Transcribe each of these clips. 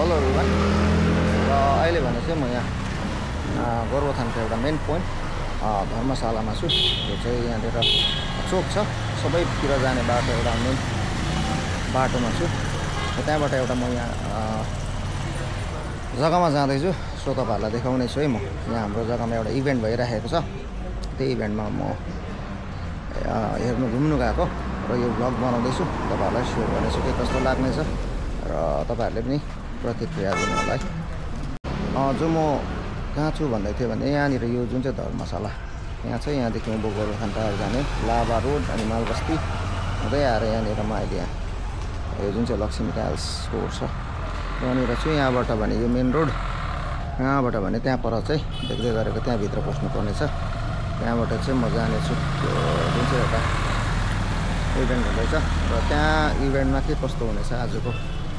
हलहरूमा। र अहिले भने चाहिँ म यहाँ गोरुबथानको एउटा मेन पोइन्ट धर्मशालामा छु। यो चाहिँ यहाँनिर चोक छ, सबैतिर जाने बाटो एउटा मेन बाटोमा छु। त्यहाँबाट एउटा म यहाँ जग्गामा जाँदैछु। सो तपाईँहरूलाई देखाउने छु है। म यहाँ हाम्रो जग्गामा एउटा इभेन्ट भइरहेको छ। त्यही इभेन्टमा म हेर्नु घुम्नु गएको र यो भ्लग बनाउँदैछु। तपाईँहरूलाई सेयर गर्नेछु के कस्तो लाग्नेछ र तपाईँहरूले पनि प्रतिक्रिया दिनु होला है। जो म कहाँ छु भन्दै थिएँ भने यहाँनिर यो जुन चाहिँ धर्मशाला यहाँ छ, यहाँदेखि उँभो गोरुबथान टायर जाने लाभा रोड अनि मालबस्ती हुँदै आएर यहाँनिर म अहिले यो जुन चाहिँ लक्ष्मी टाइल्स स्टोर छ यहाँनिर छु। यहाँबाट भने यो मेन रोड, यहाँबाट भने त्यहाँ पर चाहिँ देख्दै गरेको त्यहाँभित्र पस्नुपर्ने छ। त्यहाँबाट चाहिँ म जानेछु त्यो जुन चाहिँ एउटा इभेन्ट हुँदैछ र त्यहाँ इभेन्टमा के कस्तो हुनेछ, आजको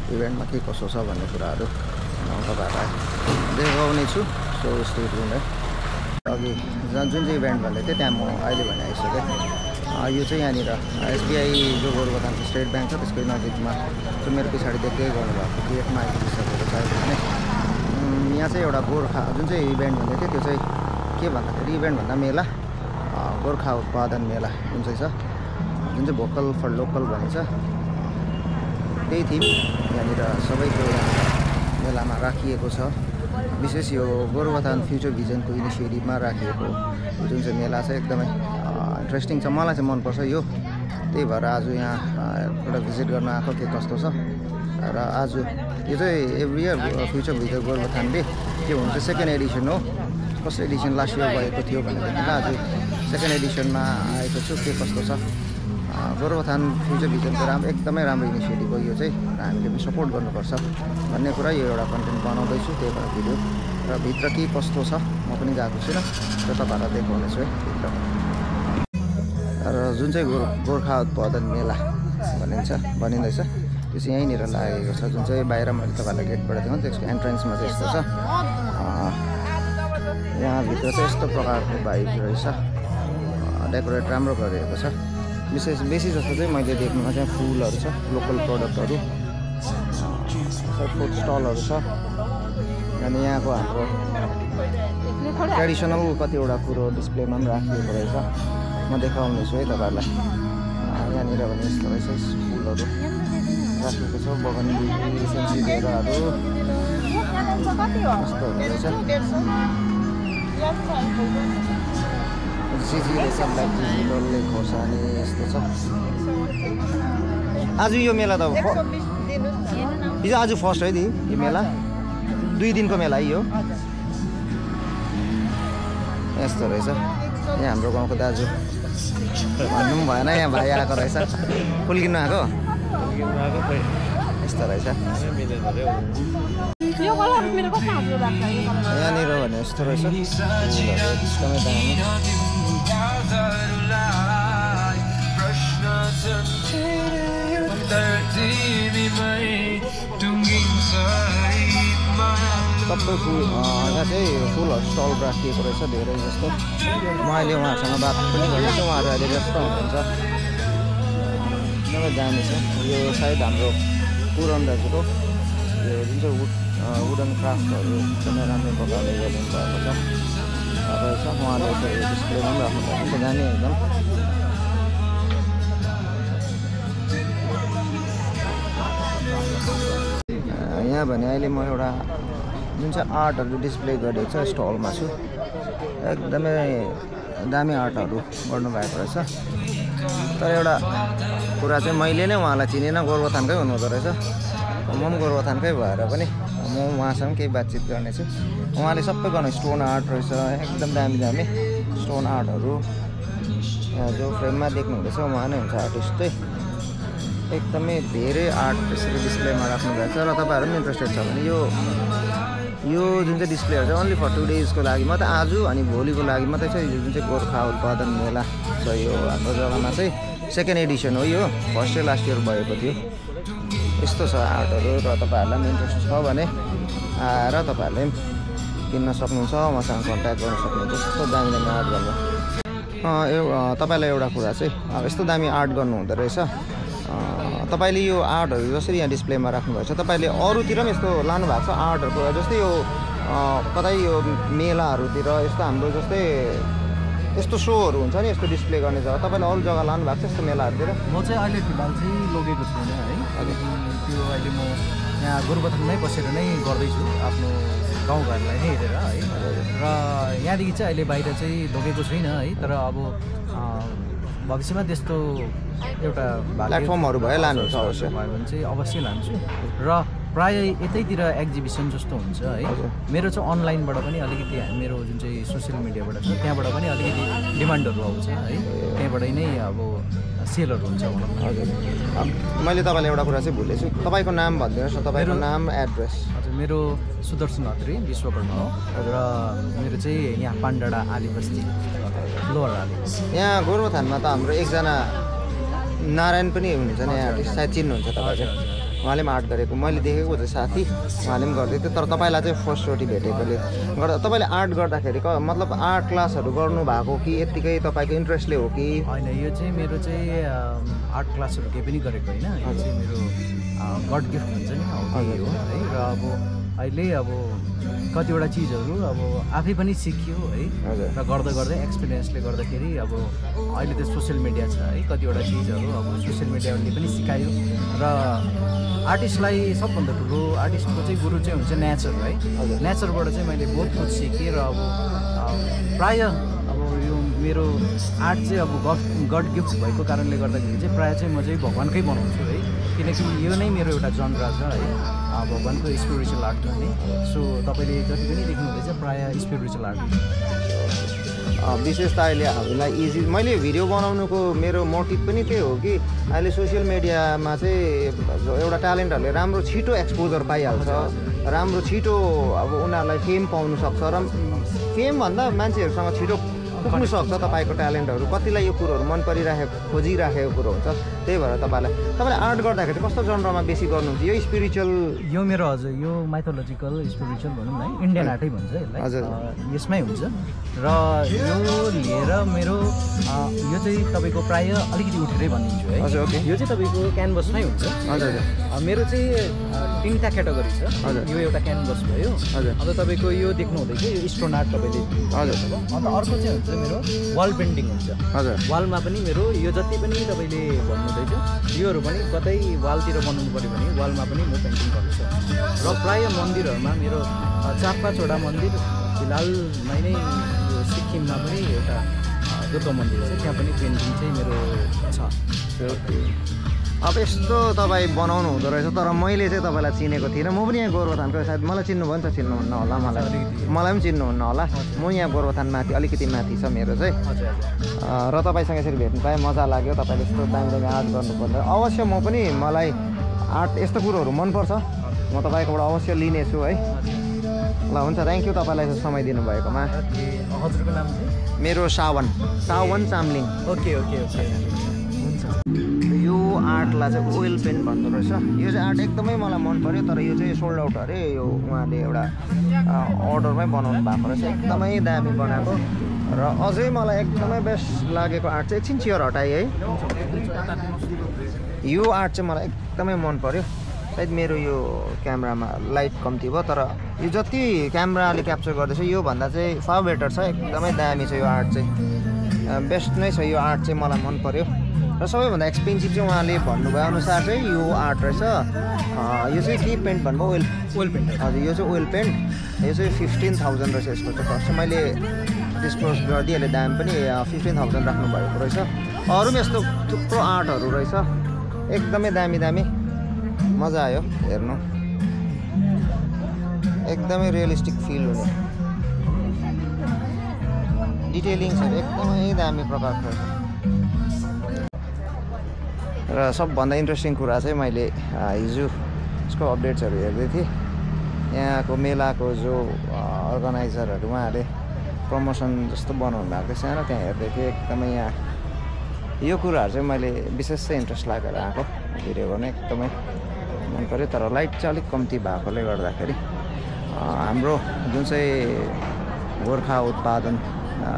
इभेन्टमा के कसो छ भन्ने कुराहरू तपाईँहरूलाई देखाउने छु। सो स्टे ट्युन्ड है। अघि जुन चाहिँ इभेन्ट भन्दै थिएँ त्यहाँ म अहिले भने आइसकेँ। यो चाहिँ यहाँनिर एसबिआई जो गोरुबथानको स्टेट ब्याङ्क छ त्यसकै नजिकमा जो मेरो पछाडि देख्दै गर्नुभएको गेटमा आइपुगिसकेको छ भने यहाँ चाहिँ एउटा गोर्खा जुन चाहिँ इभेन्ट हुँदै थियो त्यो चाहिँ के भन्दाखेरि इभेन्ट भन्दा मेला, गोर्खा उत्पादन मेला जुन चाहिँ छ, जुन चाहिँ भोकल फर लोकल भनिन्छ त्यही थिम यहाँनिर सबैको मेलामा राखिएको छ। विशेष यो गोरुबथान फ्युचर भिजनको इनिसिएटिभमा राखिएको जुन चाहिँ मेला छ एकदमै इन्ट्रेस्टिङ छ, मलाई चाहिँ मनपर्छ यो। त्यही भएर आज यहाँ एउटा भिजिट गर्न आएको के कस्तो छ। र आज यो चाहिँ एभ्री इयर फ्युचर भिजन गोरुबथानले के हुन्छ सेकेन्ड एडिसन हो। फर्स्ट एडिसन लास्ट इयर भएको थियो भनेदेखि आज सेकेन्ड एडिसनमा आएको छु। के कस्तो छ गोरुबथान फ्युचर भिजनको एकदमै राम्रो इनिसिएटिभ हो यो चाहिँ, र हामीले पनि सपोर्ट गर्नुपर्छ भन्ने कुरा यो एउटा कन्टेन्ट बनाउँदैछु। त्यही भएर भिडियो र भित्र के कस्तो छ म पनि गएको छुइनँ र तपाईँहरूलाई देखाउनेछु है भित्र। र जुन चाहिँ गोर्खा उत्पादन मेला भनिँदैछ त्यो चाहिँ यहीँनिर लागेको छ। जुन चाहिँ बाहिर मैले तपाईँहरूलाई गेटबाट देखाउँ त्यसको एन्ट्रेन्समा चाहिँ यस्तो छ। यहाँभित्र चाहिँ यस्तो प्रकारको भाइब रहेछ, डेकोरेट राम्रो गरिएको छ। बेसी जस्तो चाहिँ मैले देख्नुमा चाहिँ फुलहरू छ, लोकल प्रडक्टहरू, फुड स्टलहरू छ अनि यहाँको हाम्रो ट्रेडिसनल कतिवटा कुरो डिस्प्लेमा पनि राखिएको रहेछ। म देखाउने छु है तपाईँहरूलाई। यहाँनिर भने यस्तो रहेछ फुलहरू राखेको छ, बगनविली, सेन्सिडेराहरू यस्तोहरू रहेछ। जिजी रहेछ, ब्ल्याक जिजी, डल्ले खोर्सानी यस्तो छ। आज यो मेला त हिजो आज फर्स्ट है दि यो मेला, 2 दिनको मेला है यो। यस्तो रहेछ। यहाँ हाम्रो गाउँको दाजु भन्नु पनि भएन, यहाँ भाइ आएको रहेछ फुल किन्नु आएको। यस्तो रहेछ यहाँनिर भने यस्तो रहेछ एकदमै दामी। सबै फुल यहाँ चाहिँ फुलहरू स्टल राखिएको रहेछ धेरै जस्तो। म अहिले उहाँहरूसँग बात पनि गर्दैछु, उहाँहरू अहिले व्यस्त हुनुहुन्छ। एकदमै दामी छ यो। सायद हाम्रो पुरानो दाजुको यो जुन चाहिँ वुडन क्राफ्टहरू एकदमै राम्रो प्रकारले गरिदिनु भएको छ रहेछ। उहाँले चाहिँ डिस्प्लेमा पनि राख्नु भएको छ, दामी एकदम। यहाँ भने अहिले म एउटा जुन चाहिँ आर्टहरू डिस्प्ले गरेको छ स्टलमा छु। एकदमै दामी आर्टहरू गर्नुभएको रहेछ। तर एउटा कुरा चाहिँ मैले नै उहाँलाई चिनेन, गोरुबथानकै हुनुहुँदो रहेछ। म पनि गोरुबथानकै भएर पनि म उहाँसँग केही बातचित गर्नेछु। उहाँले सबै गर्नु स्टोन आर्ट रहेछ, एकदम दामी दामी स्टोन आर्टहरू। यहाँ जो फ्रेममा देख्नुहुँदैछ उहाँ नै हुन्छ आर्टिस्ट चाहिँ। एकदमै धेरै आर्ट यसरी डिस्प्लेमा राख्नुभएको छ। र तपाईँहरू पनि इन्ट्रेस्टेड छ भने यो जुन चाहिँ डिस्प्लेहरू चाहिँ ओन्ली फर 2 डेजको लागि मात्रै, आज अनि भोलिको लागि मात्रै छ। यो जुन चाहिँ गोर्खा उत्पादन मेला छ यो हाम्रो जग्गामा चाहिँ सेकेन्ड एडिसन हो यो। फर्स्ट इयर लास्ट इयर भएको थियो। यस्तो छ आर्टहरू र तपाईँहरूलाई पनि इन्ट्रेस्ट छ भने आएर तपाईँहरूले पनि किन्न सक्नुहुन्छ, मसँग कन्ट्याक्ट गर्न सक्नुहुन्छ। यस्तो दामी दामी आर्ट गर्नु तपाईँलाई एउटा कुरा चाहिँ यस्तो दामी आर्ट गर्नु हुँदो रहेछ। तपाईँले यो आर्टहरू जसरी यहाँ डिस्प्लेमा राख्नुभएको छ तपाईँले अरूतिर पनि यस्तो लानु भएको छ आर्टहरूको जस्तै यो कतै यो मेलाहरूतिर यस्तो हाम्रो जस्तै यस्तो सोहरू हुन्छ नि यस्तो डिस्प्ले गर्ने जग्गा तपाईँले अरू जग्गा लानु भएको छ यस्तो मेलाहरूतिर? म चाहिँ अहिले फिलहाल चाहिँ लगेको छुइनँ है। त्यो अहिले म यहाँ गोरुबथानमै बसेर नै गर्दैछु आफ्नो गाउँघरलाई नै हेरेर है। र यहाँदेखि चाहिँ अहिले बाहिर चाहिँ लगेको छुइनँ है। तर अब भविष्यमा त्यस्तो एउटा प्लेटफर्महरू भयो लानुहुन्छ अवश्य भयो भने चाहिँ अवश्य लान्छु। र प्रायः यतैतिर एक्जिबिसन जस्तो हुन्छ है। मेरो चाहिँ अनलाइनबाट पनि अलिकति मेरो जुन चाहिँ सोसियल मिडियाबाट छ त्यहाँबाट पनि अलिकति डिमान्डहरू आउँछ है। त्यहाँबाट नै अब सेलहरू हुन्छ। हजुर मैले तपाईँलाई एउटा कुरा चाहिँ भुलेछु तपाईँको नाम भनिदिनुहोस् न तपाईँको नाम एड्रेस? हजुर मेरो सुदर्शन अत्री विश्वकर्मा हो र मेरो चाहिँ यहाँ पाण्डाडा आलीबस्ती लोवर आली। यहाँ गोरुबथानमा त हाम्रो एकजना नारायण पनि हुनुहुन्छ नि आर्टिस्ट सायद चिन्नुहुन्छ तपाईँले उहाँले पनि आर्ट गरेको मैले देखेको चाहिँ साथी उहाँले पनि गर्दै थियो तर तपाईँलाई चाहिँ फर्स्टचोटि भेटेकोले गर्दा तपाईँले आर्ट गर्दाखेरि मतलब आर्ट क्लासहरू गर्नु भएको कि यत्तिकै तपाईँको इन्ट्रेस्टले हो कि? होइन यो चाहिँ मेरो चाहिँ आर्ट क्लासहरू केही पनि गरेको होइन। यो चाहिँ मेरो गड गिफ्ट हुन्छ नि हो है। र अब अहिले अब कतिवटा चिजहरू अब आफै पनि सिक्यो है। र गर्दा गर्दै एक्सपिरियन्सले गर्दाखेरि अब अहिले त सोसियल मिडिया छ है। कतिवटा चिजहरू अब सोसियल मिडियाले पनि सिकायो। र आर्टिस्टलाई सबभन्दा ठुलो आर्टिस्टको चाहिँ गुरु चाहिँ हुन्छ नेचर है। नेचरबाट चाहिँ मैले बहुत कुछ सिकेँ। र अब प्रायः अब यो मेरो आर्ट चाहिँ अब गड गिफ्ट भएको कारणले गर्दाखेरि चाहिँ प्रायः चाहिँ म चाहिँ भगवान्कै बनाउँछु है। किनकि यो नै मेरो एउटा जनरा छ है भगवान्को स्पिरिचुअल आर्ट गर्ने। सो तपाईँले जति पनि देख्नुहुँदैछ प्रायः स्पिरिचुअल आर्ट विशेष त अहिले हामीलाई इजी मैले भिडियो बनाउनुको मेरो मोटिभ पनि त्यही हो कि अहिले सोसियल मिडियामा चाहिँ एउटा ट्यालेन्टहरूले राम्रो छिटो एक्सपोजर पाइहाल्छ राम्रो छिटो अब उनीहरूलाई फेम पाउनु सक्छ र फेम भन्दा मान्छेहरूसँग छिटो पुग्नु सक्छ तपाईँको ट्यालेन्टहरू कतिलाई यो कुरोहरू मन परिराखेको खोजिराखेको कुरो हुन्छ। त्यही भएर तपाईँले आर्ट गर्दाखेरि कस्तो जनरमा बेसी गर्नुहुन्छ? यो स्पिरिचुअल यो मेरो हजुर यो माइथोलोजिकल स्पिरिचुअल भनौँ न है इन्डियन आर्टै भन्छ यसलाई। हजुर यसमै हुन्छ। र यो लिएर मेरो यो चाहिँ तपाईँको प्रायः अलिकति उठेरै भनिदिन्छु है। हजुर ओके। यो चाहिँ तपाईँको क्यानभसमै हुन्छ। हजुर मेरो चाहिँ 3टा क्याटेगोरी छ। यो एउटा क्यानभस भयो। हजुर अन्त तपाईँको यो देख्नु हुँदैछ यो स्टोन आर्ट तपाईँले। हजुर अन्त अर्को चाहिँ हुन्छ मेरो वाल पेन्टिङ हुन्छ। हजुर वालमा पनि मेरो यो जति पनि तपाईँले भन्नुहुँदैछ योहरू पनि कतै वालतिर बनाउनु पऱ्यो भने वालमा पनि म पेन्टिङ गर्नु सक्छु। र प्रायः मन्दिरहरूमा मेरो 4-5वटा मन्दिर फिलहालमै नै यो सिक्किममा पनि एउटा दुर्गा मन्दिर छ त्यहाँ पनि पेन्टिङ चाहिँ मेरो छ। अब यस्तो तपाईँ बनाउनु हुँदो रहेछ तर मैले चाहिँ तपाईँलाई चिनेको थिइनँ। म पनि यहाँ गोरुबथानको सायद मलाई चिन्नुभयो नि त चिन्नुहुन्न होला मलाई पनि चिन्नुहुन्न होला। म यहाँ गोरुबथान माथि अलिकति माथि छ मेरो चाहिँ र तपाईँसँग यसरी भेट्नु पाएँ मजा लाग्यो। तपाईँले यस्तो दामी आर्ट गर्नुपर्दा अवश्य म पनि मलाई आर्ट यस्तो कुरोहरू मनपर्छ म तपाईँकोबाट अवश्य लिनेछु है। ल हुन्छ थ्याङ्क यू तपाईँलाई समय दिनुभएकोमा। हजुरको नाम चाहिँ? मेरो सावन चामलिङ। ओके ओके ओके हुन्छ। यो आर्टलाई चाहिँ ओइल पेन्ट भन्दो रहेछ। यो चाहिँ आर्ट एकदमै मलाई मन पर्यो तर यो चाहिँ सोल्ड आउट अरे यो उहाँले एउटा अर्डरमै बनाउनु भएको रहेछ एकदमै दामी बनाएको। र अझै मलाई एकदमै बेस्ट लागेको आर्ट चाहिँ एकछिन चियर हटाएँ है। यो आर्ट चाहिँ मलाई एकदमै मन पर्यो। सायद मेरो यो क्यामेरामा लाइट कम्ती भयो तर यो जति क्यामेराले क्याप्चर गर्दैछ योभन्दा चाहिँ फार बेटर छ। एकदमै दामी छ यो आर्ट चाहिँ बेस्ट नै छ। यो आर्ट चाहिँ मलाई मन पर्यो र सबैभन्दा एक्सपेन्सिभ चाहिँ उहाँले भन्नुभयो अनुसार चाहिँ यो आर्ट रहेछ। यो चाहिँ के पेन्ट भन्नुभयो? Oil paint. हजुर यो चाहिँ ओइल पेन्ट। यो चाहिँ 15,000 रहेछ यसको चाहिँ कस्ट। मैले डिस्क्लोज गरिदिएँ यसले दाम पनि 15,000 राख्नुभएको रहेछ। अरू पनि यस्तो थुप्रो आर्टहरू रहेछ एकदमै दामी मजा आयो हेर्नु। एकदमै रियलिस्टिक फिल हुने डिटेलिङ्सहरू एकदमै दामी प्रकारको रहेछ। र सबभन्दा इन्ट्रेस्टिङ कुरा चाहिँ मैले हिजो यसको अपडेट्सहरू हेर्दै थिएँ। यहाँको मेलाको जो अर्गनाइजरहरू उहाँहरूले प्रमोसन जस्तो बनाउनु भएको थियो सानो त्यहाँ हेर्दै थिएँ। एकदमै यहाँ यो कुराहरू चाहिँ मैले विशेष चाहिँ इन्ट्रेस्ट लागेर आएको भिडियो गर्न एकदमै मन पऱ्यो। तर लाइट चाहिँ अलिक कम्ती भएकोले गर्दाखेरि हाम्रो जुन चाहिँ गोर्खा उत्पादन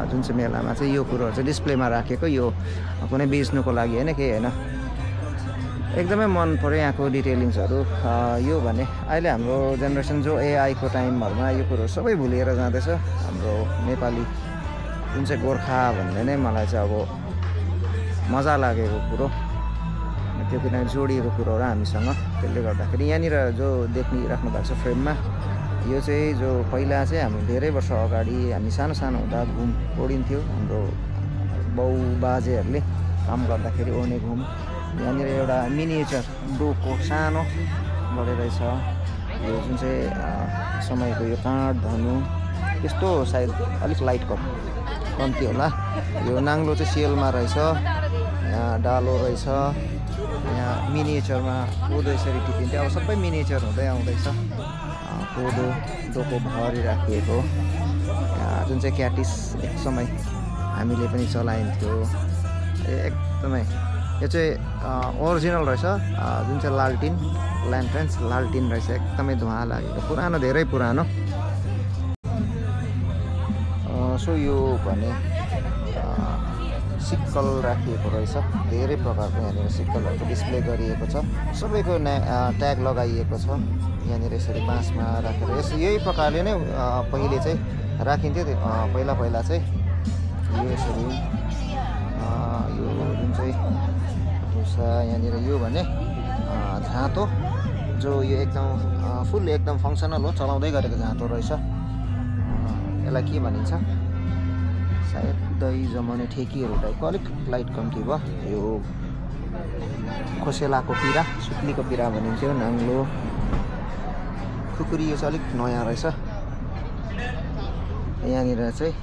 जुन चाहिँ मेलामा चाहिँ यो कुरोहरू चाहिँ डिस्प्लेमा राखेको यो कुनै बेच्नुको लागि होइन केही होइन एकदमै मन पऱ्यो यहाँको डिटेलिङ्सहरू। यो भने अहिले हाम्रो जेनेरेसन जो एआईको टाइमहरूमा यो कुरो सबै भुलिएर जाँदैछ। हाम्रो नेपाली जुन चाहिँ गोर्खा भन्ने नै मलाई चाहिँ अब मजा लागेको कुरो, त्यो किनभने जोडिएको कुरोहरू हामीसँग। त्यसले गर्दाखेरि यहाँनिर जो देखिराख्नु भएको छ फ्रेममा, यो चाहिँ जो पहिला चाहिँ हामी धेरै वर्ष अगाडि हामी सानो सानो हुँदा घुम ओडिन्थ्यो, हाम्रो बाउ बाजेहरूले काम गर्दाखेरि ओर्ने घुम। यहाँनिर एउटा मिनिएचर डोको सानो बढे रहेछ। यो जुन चाहिँ समयको यो काँड धनु त्यस्तो सायद अलिक लाइट कम्ती होला। यो नाङ्लो चाहिँ सिएलमा रहेछ, यहाँ डालो रहेछ, यहाँ मिनिएचरमा कोदो यसरी टिपिन्थ्यो। अब सबै मिनिएचर हुँदै आउँदैछ। कोदो डोको भरि राखिएको, जुन चाहिँ क्याटिस एक समय हामीले पनि चलाइन्थ्यो। एकदमै यो चाहिँ ओरिजिनल रहेछ, जुन चाहिँ लालटिन ल्यान्ट्रेन्स लालटिन रहेछ, एकदमै धुवा लागेको पुरानो, धेरै पुरानो। सो यो भने सिक्कल राखिएको रहेछ, धेरै प्रकारको यहाँनिर सिक्कलहरूको डिस्प्ले गरिएको छ। सबैको ट्याग लगाइएको छ यहाँनिर यसरी बाँसमा राखेर। यही प्रकारले नै पहिले चाहिँ राखिन्थ्यो। पहिला चाहिँ यो यसरी यो जुन चाहिँ यहाँनिर यो भने झाँतो, जो यो एकदम फुल एकदम फङ्सनल हो, चलाउँदै गरेको झाँतो रहेछ। यसलाई के भनिन्छ, सायद दही जमाउने ठेकीहरू टाइपको, अलिक लाइट कम्ती भयो। यो खोसेलाको पिरा, सुत्लीको पिरा भनिन्थ्यो, नाङ्लो खुकुरी, यो चाहिँ अलिक नयाँ रहेछ। यहाँनिर चाहिँ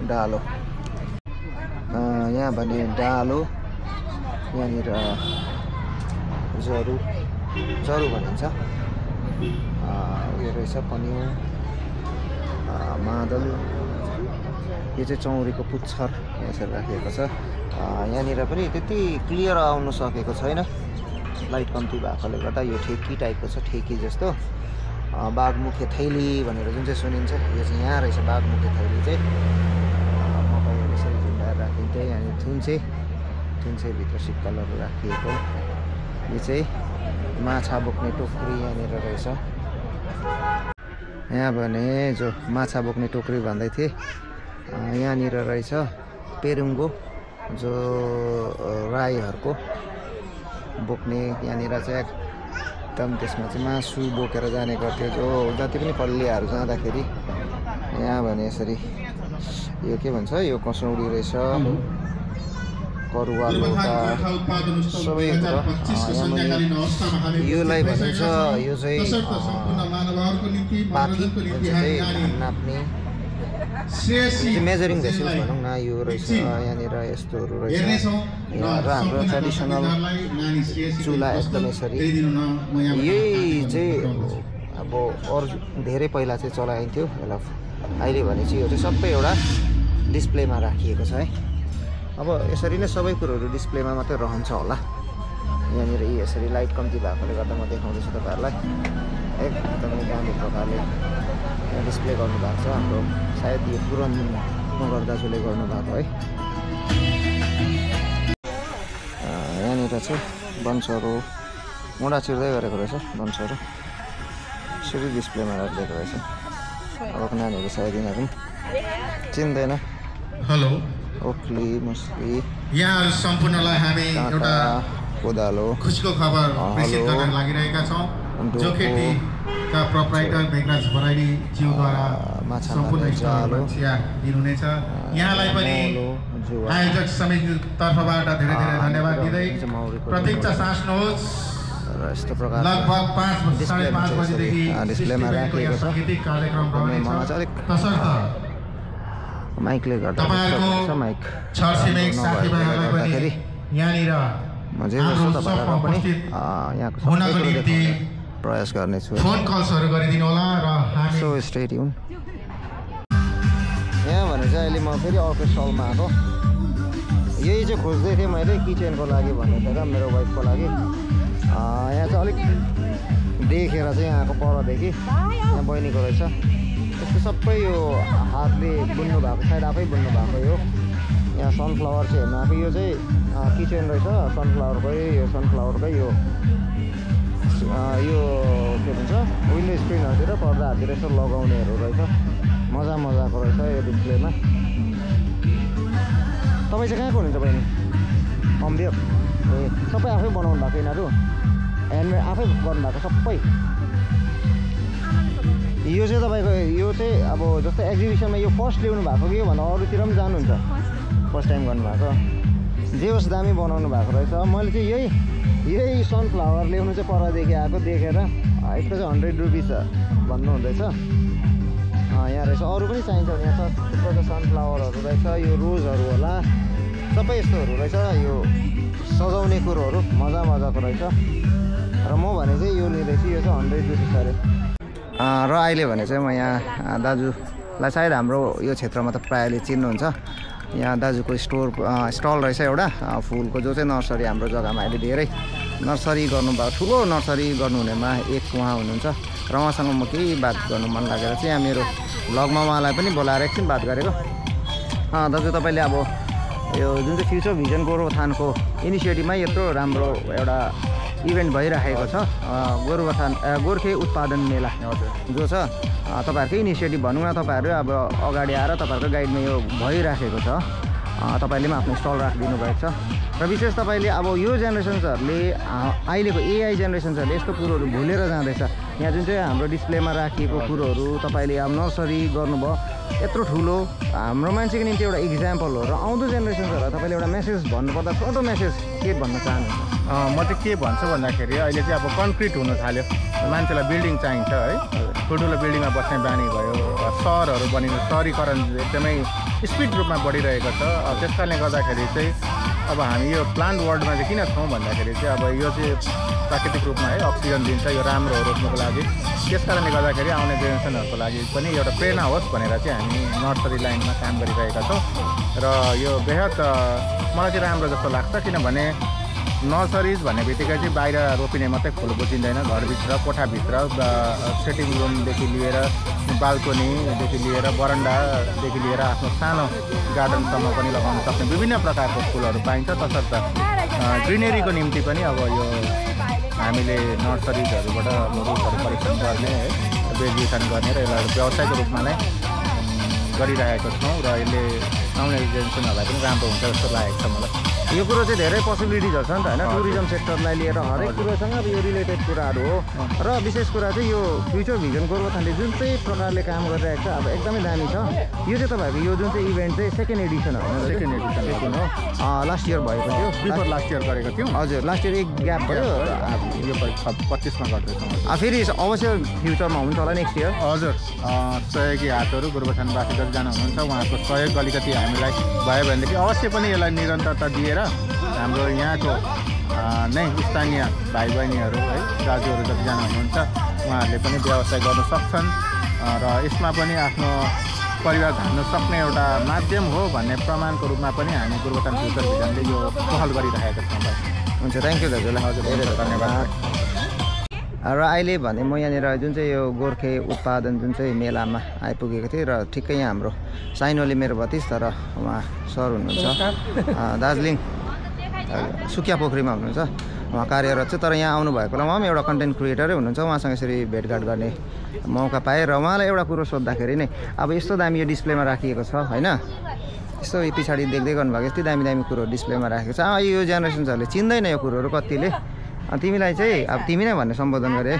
डालो, यहाँ भने डालो, यहाँनिर जरु भनिन्छ। यो रहेछ पन्यु, मादल, यो चाहिँ चौरीको पुच्छर यसरी राखिएको छ। यहाँनिर पनि त्यति क्लियर आउनु सकेको छैन, लाइट कम्ती भएकोले गर्दा। यो ठेकी टाइपको छ, ठेकी जस्तो। बाघमुखे थैली भनेर जुन चाहिँ सुनिन्छ, यो चाहिँ यहाँ रहेछ। बाघमुखे थैली चाहिँ मकैहरू यसरी झुन्डाएर राखिन्थ्यो। यहाँनिर थुन्सेभित्र सिक्कलहरू राखिएको। यो चाहिँ माछा बोक्ने टोकरी यहाँनिर रहेछ। यहाँ भने जो माछा बोक्ने टोकरी भन्दै थिएँ, यहाँनिर रहेछ पेरुङ्गो, जो राईहरूको बोक्ने। यहाँनिर चाहिँ एकदम त्यसमा चाहिँ मासु बोकेर जाने गर्थ्यो, जो जति पनि पल्लियाहरू जाँदाखेरि। यहाँ भने यसरी यो के भन्छ, यो कसौडी रहेछ, करुवा लोटा, सबै कुरा। योलाई भनिन्छ, यो चाहिँ पाथी नाप्ने मेजरिङ भेसल्स भनौँ न, यो रहेछ। यहाँनिर यस्तोहरू रहेछ। र हाम्रो ट्रेडिसनल चुला एकदम यसरी। यही चाहिँ अब अरू धेरै पहिला चाहिँ चलाइन्थ्यो यसलाई। अहिले भने चाहिँ यो चाहिँ सबै एउटा डिस्प्लेमा राखिएको छ है। अब यसरी नै सबै कुरोहरू डिस्प्लेमा मात्रै रहन्छ होला। यहाँनिर यसरी लाइट कम्ती भएकोले गर्दा म देखाउँदैछु तपाईँहरूलाई। एकदमै दामी प्रकारले डिस्प्ले गर्नुभएको छ। हाम्रो सायद यो पुरन नगर दाजुले गर्नुभएको है। यहाँनिर चाहिँ बन्सहरू मुढा चिर्दै गरेको रहेछ। बन्सहरू यसरी डिस्प्लेमा राखिदिएको रहेछ। अबको नानीहरू सायद यिनीहरू चिन्दैन। हेलो, ओखली, मुस्ली, यहाँ सम्पूर्णलाई हामी एउटा कोदालो खुसीको खबर प्रेषित गर्न लागिरहेका छौँ। जोखेटीका प्रोप्राइटर मेघराज बराइली ज्यूद्वारा सम्पूर्ण स्टलहरू चिया दिनुहुनेछ। यहाँलाई पनि आयोजक समिति तर्फबाट धेरै धेरै धन्यवाद दिँदै प्रतीक्षा साँच्नुहोस्। यस्तो प्रकार लगभग 5:30 बजेदेखि डिस्प्लेमा राखिएको छ। साङ्गीतिक कार्यक्रम रहनेछ। तसर्थ माइकले गर्दा माइक छरछिमेक साथीभाइहरूलाई पनि यहाँनिर यहाँको हुनको निम्ति प्रयास गर्नेछु। फोन कल्सहरू गरिदिनु होला र हामी सो स्टे ट्युन। यहाँ भने चाहिँ अहिले म फेरि अर्को स्टलमा आएको। यही चाहिँ खोज्दै थिएँ मैले किचनको लागि भनेर र मेरो वाइफको लागि। यहाँ चाहिँ अलिक देखेर चाहिँ यहाँको परदेखि यहाँ बहिनीको रहेछ। यस्तो सबै यो हातले बुन्नु भएको, सायद आफै बुन्नु भएको यो यहाँ सनफ्लावर चाहिँ हेर्नु आएको यो चाहिँ किचन रहेछ सनफ्लावरकै यो सनफ्लावरकै यो के भन्छ विन्डो स्क्रिनहरूतिर पर्दाहरूतिर यसो लगाउनेहरू रहेछ मजाको रहेछ यो डिस्प्लेमा तपाईँ चाहिँ कहाँको हुनुहुन्छ बहिनी अम्बियो ए सबै आफै बनाउनु भएको यिनीहरू ह्यान्डमेड आफै गर्नुभएको सबै यो चाहिँ तपाईँको यो चाहिँ अब जस्तै एक्जिबिसनमा यो फर्स्ट ल्याउनु भएको कि योभन्दा अरूतिर पनि जानुहुन्छ फर्स्ट टाइम गर्नुभएको जे होस् दामी बनाउनु भएको रहेछ मैले चाहिँ यही सनफ्लावर ल्याउनु चाहिँ परदेखि आएको देखेर यसको चाहिँ 100 रुपिस भन्नु हुँदैछ यहाँ रहेछ अरू पनि चाहिन्छ यहाँ छ थुप्रो सनफ्लावरहरू रहेछ यो रोजहरू होला सबै यस्तोहरू रहेछ यो सजाउने कुरोहरू मजाको रहेछ र म भने चाहिँ यो लिँदैछु यो चाहिँ 100 रुपिस अरे र अहिले भने चाहिँ म यहाँ दाजुलाई सायद हाम्रो यो क्षेत्रमा त प्रायःले चिन्नुहुन्छ यहाँ दाजुको स्टल रहेछ एउटा फुलको जो चाहिँ नर्सरी हाम्रो जग्गामा अहिले धेरै नर्सरी गर्नुभएको ठुलो नर्सरी गर्नुहुनेमा एक उहाँ हुनुहुन्छ र उहाँसँग म केही बात गर्नु मन लागेर चाहिँ यहाँ मेरो भ्लगमा उहाँलाई पनि बोलाएर एकछिन बात गरेको दाजु तपाईँले अब यो जुन चाहिँ फ्युचर भिजन गोरुबथानको इनिसिएटिभमा यत्रो राम्रो एउटा इभेन्ट भइरहेको छ गोरुबथान गोर्खे उत्पादन मेला जो छ तपाईँहरूकै इनिसिएटिभ भनौँ न तपाईँहरू अब अगाडि आएर तपाईँहरूको गाइडमा यो भइराखेको छ तपाईँले पनि आफ्नो स्टल राखिदिनु भएको छ र विशेष तपाईँले अब यो जेनेरेसन्सहरूले अहिलेको एआई जेनेरेसन्सहरूले यस्तो कुरोहरू भुलेर जाँदैछ यहाँ जुन चाहिँ हाम्रो डिस्प्लेमा राखिएको कुरोहरू तपाईँले अब नर्सरी गर्नुभयो यत्रो ठुलो हाम्रो मान्छेको निम्ति एउटा इक्जाम्पल हो र आउँदो जेनेरेसन्सहरूलाई तपाईँले एउटा मेसेज भन्नुपर्दा छोटो मेसेज के भन्न चाहनुहुन्छ म चाहिँ के भन्छु भन्दाखेरि अहिले चाहिँ अब कन्क्रिट हुन थाल्यो मान्छेलाई बिल्डिङ चाहिन्छ है ठुल्ठुलो बिल्डिङमा बस्ने बानी भयो सहरहरू बनिनु सहरीकरण एकदमै स्पिड रूपमा बढिरहेको छ त्यस कारणले गर्दाखेरि चाहिँ अब हामी यो प्लान्ट वर्ल्डमा चाहिँ किन छौँ भन्दाखेरि चाहिँ अब यो चाहिँ प्राकृतिक रूपमा है अक्सिजन दिन्छ यो राम्रो हो रोप्नुको लागि त्यस कारणले गर्दाखेरि आउने जेनेरेसनहरूको लागि पनि एउटा प्रेरणा होस् भनेर चाहिँ हामी नर्सरी लाइनमा काम गरिरहेका छौँ र यो बेहद मलाई चाहिँ राम्रो जस्तो लाग्छ किनभने नर्सरिज भन्ने बित्तिकै चाहिँ बाहिर रोपिने मात्रै फुल बुझिँदैन घरभित्र कोठाभित्र सेटिङ रुमदेखि लिएर बाल्कोनीदेखि लिएर बरन्डादेखि लिएर आफ्नो सानो गार्डनसम्म पनि लगाउन सक्ने विभिन्न प्रकारको फुलहरू पाइन्छ तसर्थ ग्रिनेरीको निम्ति पनि अब यो हामीले नर्सरिजहरूबाट रुखहरू परीक्षण गर्ने है बेचबिखन गर्ने र यसलाई व्यवसायको रूपमा नै गरिरहेको छौँ र यसले आउने जेनेरेसनहरूलाई पनि राम्रो हुन्छ जस्तो लागेको छ मलाई यो कुरो चाहिँ धेरै पोसिबिलिटिजहरू छ नि त होइन टुरिज्म सेक्टरलाई लिएर हरेक कुरोसँग अब यो रिलेटेड कुराहरू हो र विशेष कुरा चाहिँ यो फ्युचर भिजन गोरुबथानले जुन चाहिँ प्रकारले काम गरिरहेको छ अब एकदमै दामी छ यो चाहिँ तपाईँहरूको यो जुन चाहिँ इभेन्ट चाहिँ सेकेन्ड एडिसन हो लास्ट इयर भएको थियो बिफोर लास्ट इयर गरेको थियौँ हजुर लास्ट इयर एक ग्याप भयो यो 25मा गर्दैछौँ फेरि अवश्य फ्युचरमा हुन्छ होला नेक्स्ट इयर हजुर सहयोगी हातहरू गोरुबथानवासी जतिजना हुनुहुन्छ उहाँको सहयोग अलिकति हामीलाई भयो भनेदेखि अवश्य पनि यसलाई निरन्तरता दिएर हाम्रो यहाँको नै स्थानीय भाइ बहिनीहरू है दाजुहरू जतिजना हुनुहुन्छ उहाँहरूले पनि व्यवसाय गर्न सक्छन् र यसमा पनि आफ्नो परिवार धान्न सक्ने एउटा माध्यम हो भन्ने प्रमाणको रूपमा पनि हामी गोरुबथान फ्युचर भिजनले यो पहल गरिरहेका छौँ। हुन्छ थ्याङ्क यू दाजुलाई हजुर धेरै धन्यवाद। र अहिले भने म यहाँनिर जुन चाहिँ यो गोर्खे उत्पादन जुन चाहिँ मेलामा आइपुगेको थिएँ र ठिक्कै यहाँ हाम्रो साइनोली मेरो भतिज तर उहाँ सर हुनुहुन्छ दार्जिलिङ सुकिया पोखरीमा हुनुहुन्छ उहाँ कार्यरत चाहिँ तर यहाँ आउनुभएकोलाई उहाँ पनि एउटा कन्टेन्ट क्रिएटरै हुनुहुन्छ उहाँसँग यसरी भेटघाट गर्ने मौका पाएँ र उहाँलाई एउटा कुरो सोद्धाखेरि नै अब यस्तो दामी यो डिस्प्लेमा राखिएको छ होइन यस्तो पछाडि देख्दै गर्नुभएको यस्तै दामी दामी कुरोहरू डिस्प्लेमा राखेको छ यो जेनेरेसन्सहरूले चिन्दैन यो कुरोहरू कतिले तिमीलाई चाहिँ अब तिमी नै भन्ने सम्बोधन गरे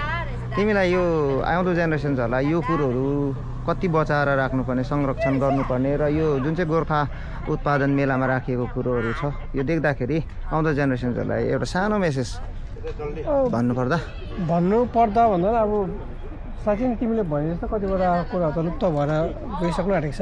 तिमीलाई यो आउँदो जेनेरेसन्सहरूलाई यो कुरोहरू कति बचाएर राख्नुपर्ने संरक्षण गर्नुपर्ने र यो जुन चाहिँ गोर्खा उत्पादन मेलामा राखिएको कुरोहरू छ यो देख्दाखेरि आउँदो जेनेरेसन्सहरूलाई एउटा सानो मेसेज भन्नुपर्दा भन्दा अब साँच्चै नै तिमीले भने जस्तो कतिवटा कुराहरू त लुप्त भएर गइसक्नु आँटेको छ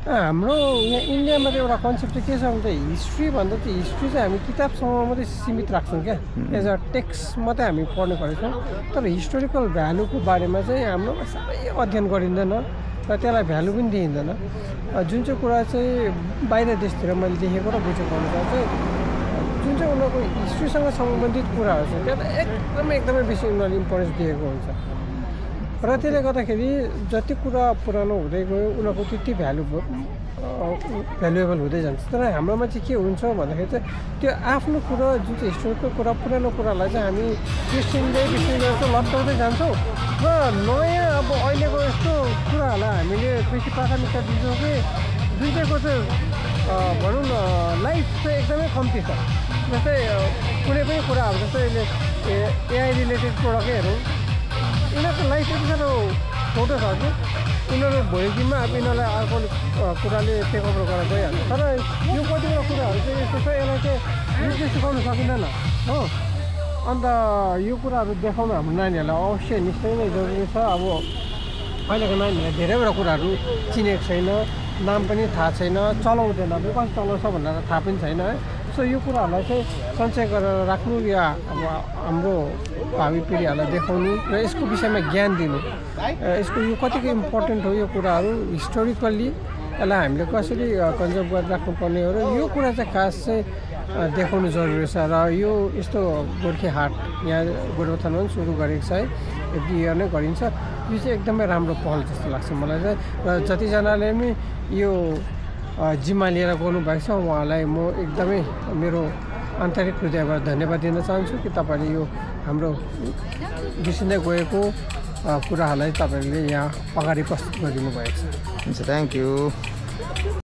है हाम्रो यहाँ इन्डियामा त एउटा कन्सेप्ट चाहिँ के छ भने त हिस्ट्री भन्दा चाहिँ हिस्ट्री चाहिँ हामी किताबसम्म मात्रै सीमित राख्छौँ क्या एज अ टेक्स्ट मात्रै हामी पढ्ने गरेछौँ तर हिस्टोरिकल भ्यालुको बारेमा चाहिँ हाम्रो सबै अध्ययन गरिँदैन र त्यसलाई भ्यालु पनि दिइँदैन जुन चाहिँ कुरा चाहिँ बाहिर देशतिर मैले देखेको र बुझेको अनुसार चाहिँ जुन चाहिँ उनीहरूको हिस्ट्रीसँग सम्बन्धित कुराहरू छ त्यहाँ एकदमै बेसी उनीहरूले इम्पोर्टेन्स दिएको हुन्छ र त्यसले गर्दाखेरि जति कुरा पुरानो हुँदै गयो उनीहरूको त्यति भ्यालु भ्यालुएबल हुँदै जान्छ। तर हाम्रोमा चाहिँ के हुन्छ भन्दाखेरि चाहिँ त्यो आफ्नो कुरा जुन चाहिँ हिस्टोरिकल कुरा पुरानो कुरालाई चाहिँ हामी बिर्सिँदै चाहिँ लट्टाउँदै जान्छौँ र नयाँ अब अहिलेको यस्तो कुराहरूलाई हामीले बेसी प्राथमिकता दिन्छौँ कि जुन चाहिँको चाहिँ भनौँ न लाइफ चाहिँ एकदमै कम्ती छ। जस्तै कुनै पनि कुराहरू जस्तै अहिले एआई रिलेटेड प्रोडक्टै हेरौँ, यिनीहरूको लाइफ यति साह्रो छोटो छ कि यिनीहरू भोलिको दिनमा अब यिनीहरूलाई अर्को कुराले टेकओभर गरेर गइहाल्छ। तर यो कतिवटा कुराहरू चाहिँ यस्तो छ, यसलाई चाहिँ युजले सिकाउनु सकिँदैन हो। अन्त यो कुराहरू देखाउनु हाम्रो नानीहरूलाई अवश्य निश्चय नै जरुरी छ। अब अहिलेको नानीहरूलाई धेरैवटा कुराहरू चिनेको छैन, नाम पनि थाहा छैन, चलाउँदैन, कसरी चलाउँछ भनेर थाहा पनि छैन है। सो यो कुराहरूलाई चाहिँ सञ्चय गरेर राख्नु या अब हाम्रो भावी पिँढीहरूलाई देखाउनु र यसको विषयमा ज्ञान दिनु, यसको यो कतिको इम्पोर्टेन्ट हो यो कुराहरू हिस्टोरिकल्ली यसलाई हामीले कसरी कन्जर्भ गरेर राख्नुपर्ने हो र यो कुरा चाहिँ खास चाहिँ देखाउनु जरुरी छ। र यो यस्तो गोर्खे हाट यहाँ गोरुबथानमा पनि सुरु गरेको छ है, एभ्री इयर नै गरिन्छ। यो चाहिँ एकदमै राम्रो पहल जस्तो लाग्छ मलाई चाहिँ। र जतिजनाले पनि यो जिम्मा लिएर गर्नुभएको छ उहाँलाई म एकदमै मेरो आन्तरिक हृदयबाट धन्यवाद दिन चाहन्छु कि तपाईँले यो हाम्रो बिर्सिँदै गएको कुराहरूलाई तपाईँहरूले यहाँ अगाडि प्रस्तुत गरिदिनु भएको छ। हुन्छ, थ्याङ्क यू।